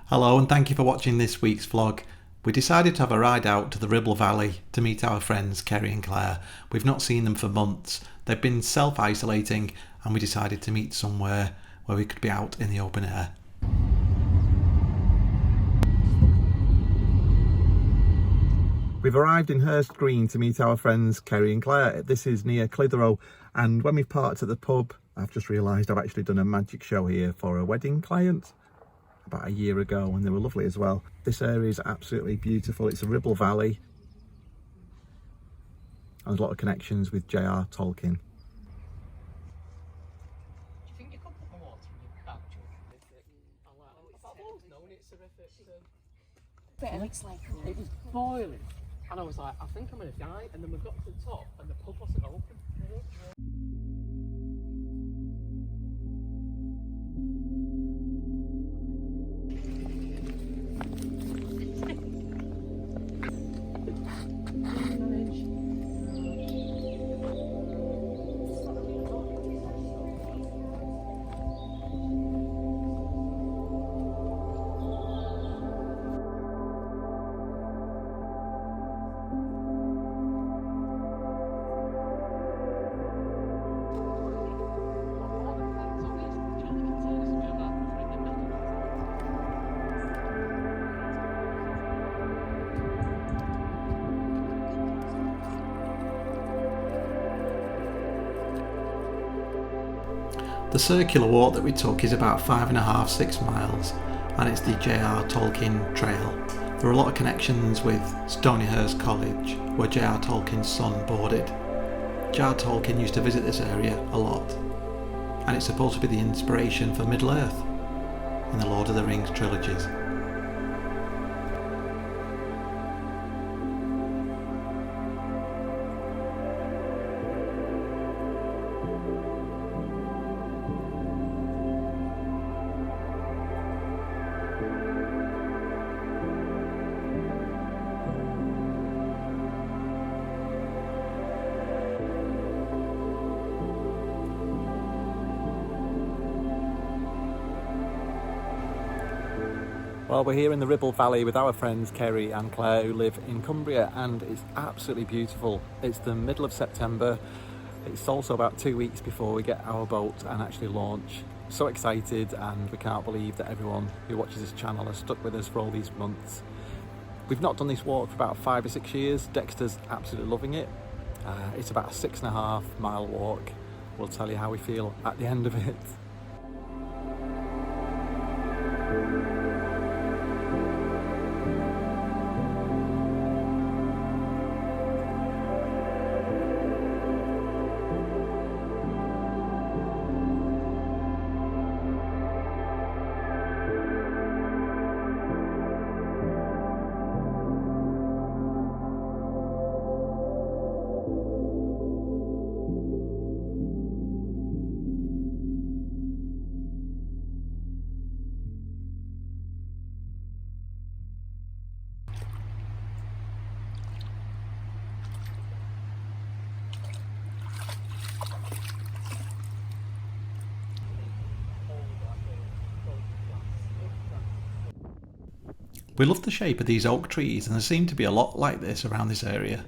Hello and thank you for watching this week's vlog. We decided to have a ride out to the Ribble Valley to meet our friends Kerry and Claire. We've not seen them for months. They've been self-isolating and we decided to meet somewhere where we could be out in the open air. We've arrived in Hurst Green to meet our friends Kerry and Claire. This is near Clitheroe, and when we've parked at the pub, I've just realised I've actually done a magic show here for a wedding client about a year ago, and they were lovely as well. This area is absolutely beautiful. It's a Ribble Valley. There's a lot of connections with J.R. Tolkien. It looks like it was boiling, and I was like, I think I'm gonna die. And then we got to the top, and the pub wasn't open. The circular walk that we took is about 5.5–6 miles, and it's the J.R. Tolkien Trail. There are a lot of connections with Stonyhurst College, where J.R. Tolkien's son boarded. J.R. Tolkien used to visit this area a lot, and it's supposed to be the inspiration for Middle-earth in the Lord of the Rings trilogies. Well, we're here in the Ribble Valley with our friends Kerry and Claire, who live in Cumbria, and it's absolutely beautiful. It's the middle of September. It's also about 2 weeks before we get our boat and actually launch. So excited, and we can't believe that everyone who watches this channel has stuck with us for all these months. We've not done this walk for about 5 or 6 years. Dexter's absolutely loving it. It's about a 6.5 mile walk. We'll tell you how we feel at the end of it. We love the shape of these oak trees, and there seem to be a lot like this around this area.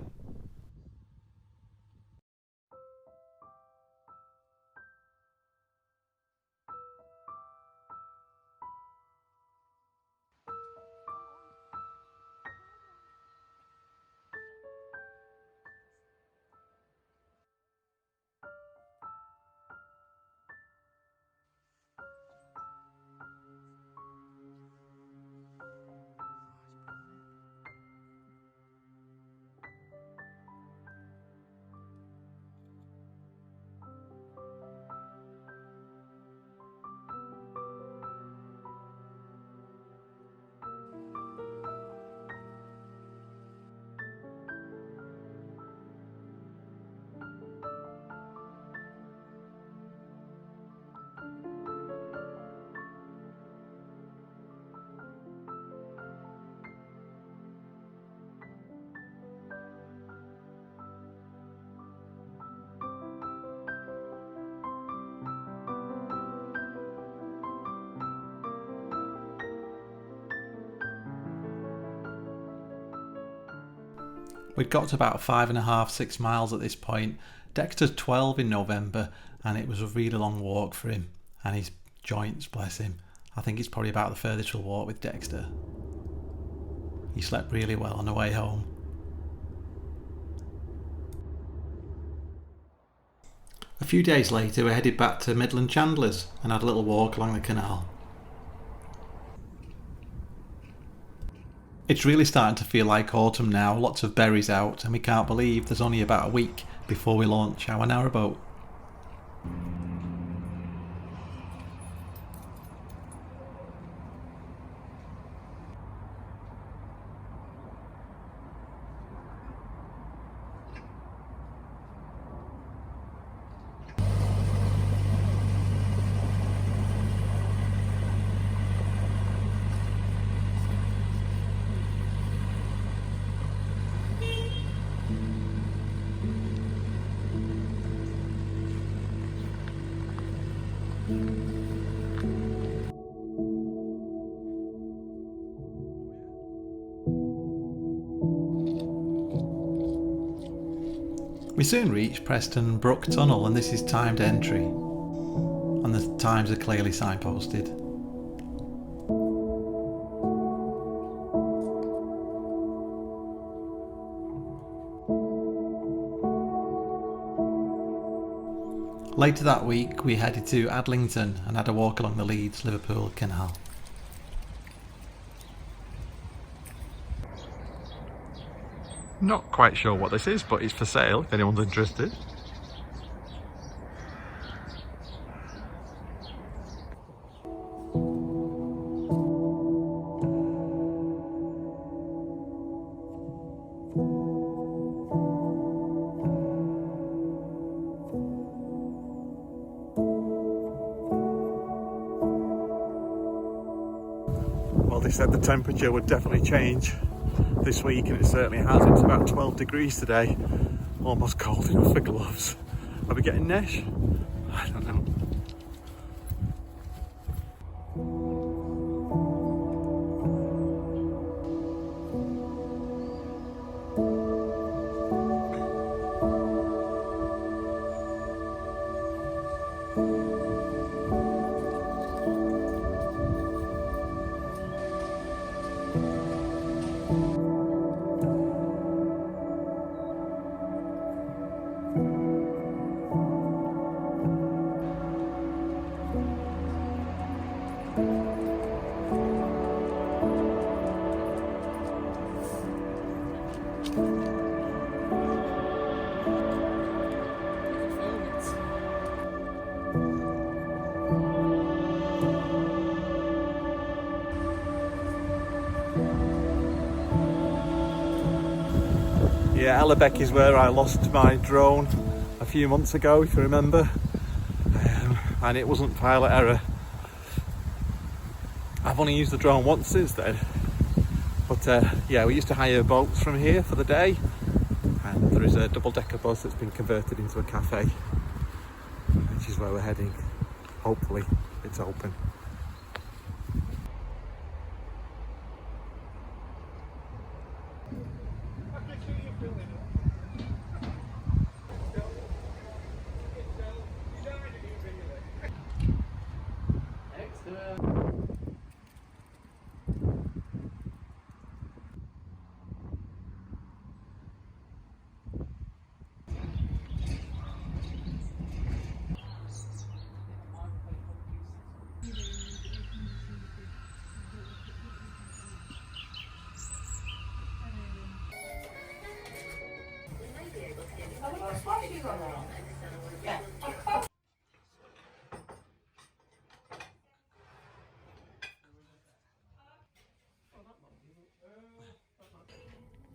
We'd got to about 5.5, 6 miles at this point. Dexter's 12 in November, and it was a really long walk for him, and his joints, bless him. I think it's probably about the furthest we'll walk with Dexter. He slept really well on the way home. A few days later we headed back to Midland Chandler's and had a little walk along the canal. It's really starting to feel like autumn now, lots of berries out, and we can't believe there's only about a week before we launch our narrowboat. We soon reach Preston Brook Tunnel, and this is timed entry, and the times are clearly signposted. Later that week we headed to Adlington and had a walk along the Leeds-Liverpool Canal. Not quite sure what this is, but it's for sale if anyone's interested. Well, they said the temperature would definitely change this week, and it certainly has. It's about 12 degrees today, almost cold enough for gloves. Are we getting Nesh? I don't know. Yeah, Ellerbeck is where I lost my drone a few months ago, if you remember, and it wasn't pilot error. I've only used the drone once since then, but yeah, we used to hire boats from here for the day, and there is a double-decker bus that's been converted into a cafe, which is where we're heading. Hopefully it's open.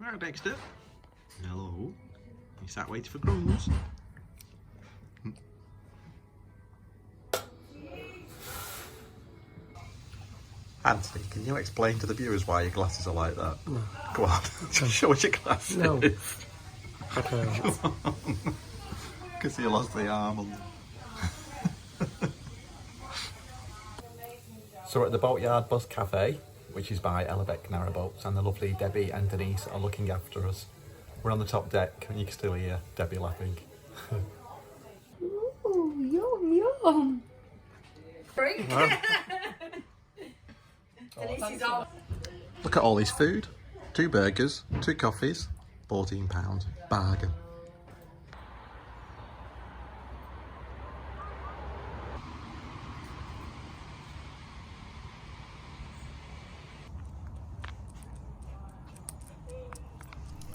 Right, Dexter. Hello. You sat waiting for crumbs? Anthony, can you explain to the viewers why your glasses are like that? No. Go on, just show us your glasses. No. Okay. Because you lost the arm on them. So we're at the Boatyard Bus Cafe, which is by Ellerbeck Narrowboats, and the lovely Debbie and Denise are looking after us. We're on the top deck and you can still hear Debbie laughing. Ooh, yum, yum. Look at all this food. 2 burgers, 2 coffees, £14. Bargain.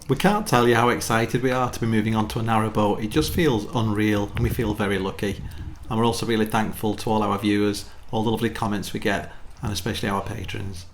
We can't tell you how excited we are to be moving on to a narrowboat. It just feels unreal and we feel very lucky. And we're also really thankful to all our viewers, all the lovely comments we get, and especially our patrons.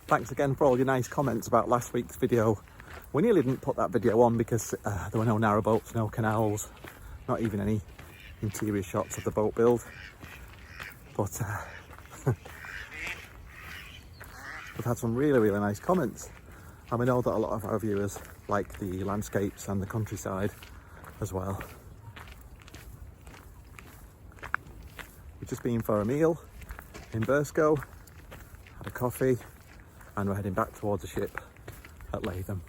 Thanks again for all your nice comments about last week's video. We nearly didn't put that video on because there were no narrowboats, no canals, not even any interior shots of the boat build. But we've had some really nice comments, and we know that a lot of our viewers like the landscapes and the countryside as well. We've just been for a meal in Burscough, had a coffee, and we're heading back towards the ship at Latham.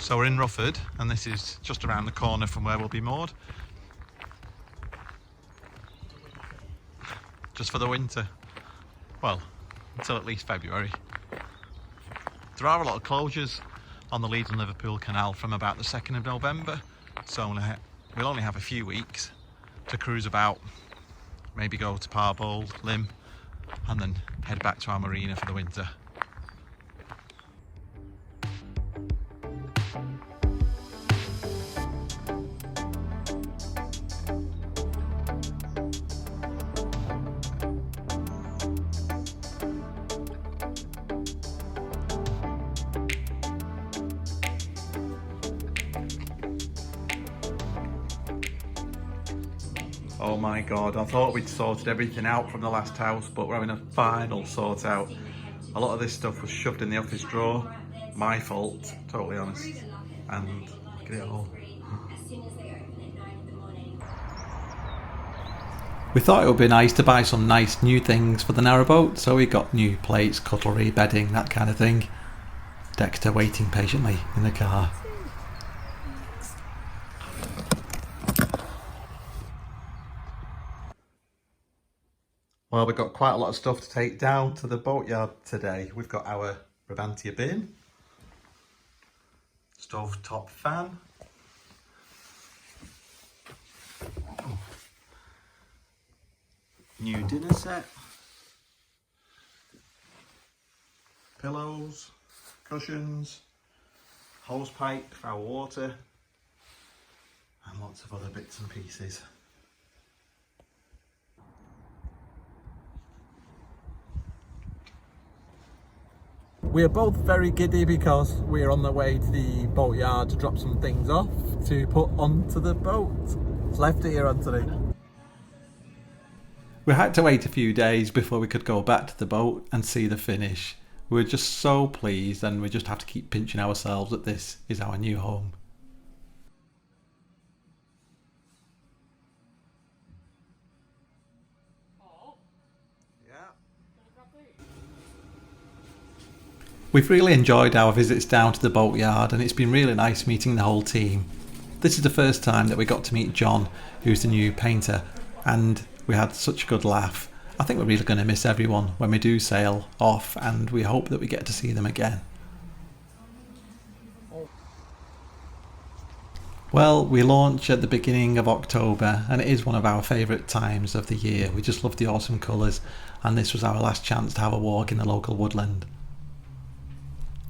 So we're in Rufford, and this is just around the corner from where we'll be moored. Just for the winter. Well, until at least February. There are a lot of closures on the Leeds and Liverpool Canal from about the 2nd of November. So we'll only have a few weeks to cruise about, maybe go to Parbold, Lymm, and then head back to our marina for the winter. Oh my god, I thought we'd sorted everything out from the last house, but we're having a final sort out. A lot of this stuff was shoved in the office drawer. My fault, totally honest. And look at it all. We thought it would be nice to buy some nice new things for the narrowboat, so we got new plates, cutlery, bedding, that kind of thing. Dexter waiting patiently in the car. Well, we've got quite a lot of stuff to take down to the boatyard today. We've got our Brabantia bin, stove-top fan, new dinner set, pillows, cushions, hose pipe for our water, and lots of other bits and pieces. We are both very giddy because we're on the way to the boatyard to drop some things off to put onto the boat. It's left here, Anthony. We had to wait a few days before we could go back to the boat and see the finish. We were just so pleased, and we just have to keep pinching ourselves that this is our new home. We've really enjoyed our visits down to the boatyard, and it's been really nice meeting the whole team. This is the first time that we got to meet John, who's the new painter, and we had such a good laugh. I think we're really going to miss everyone when we do sail off, and we hope that we get to see them again. Well, we launch at the beginning of October, and it is one of our favourite times of the year. We just love the autumn colours, and this was our last chance to have a walk in the local woodland.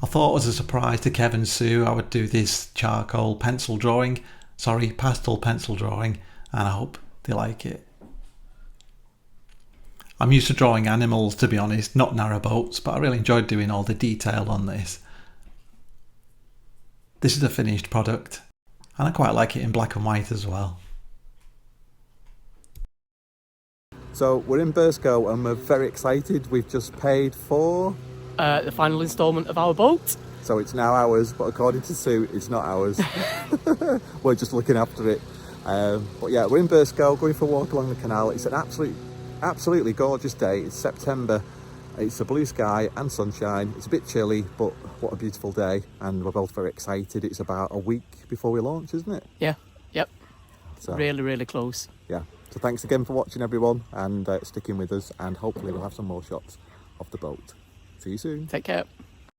I thought as a surprise to Kev and Sue I would do this pastel pencil drawing, and I hope they like it. I'm used to drawing animals, to be honest, not narrowboats, but I really enjoyed doing all the detail on this. This is a finished product, and I quite like it in black and white as well. So we're in Burscough and we're very excited. We've just paid for the final instalment of our boat. so it's now ours, but according to Sue, it's not ours. We're just looking after it. But yeah, we're in Burscough, going for a walk along the canal. It's an absolutely gorgeous day. It's September. It's a blue sky and sunshine. It's a bit chilly, but what a beautiful day. And we're both very excited. It's about a week before we launch, isn't it? Yeah, yep. So, really, really close. yeah. So thanks again for watching, everyone, and sticking with us. And hopefully we'll have some more shots of the boat. See you soon. Take care.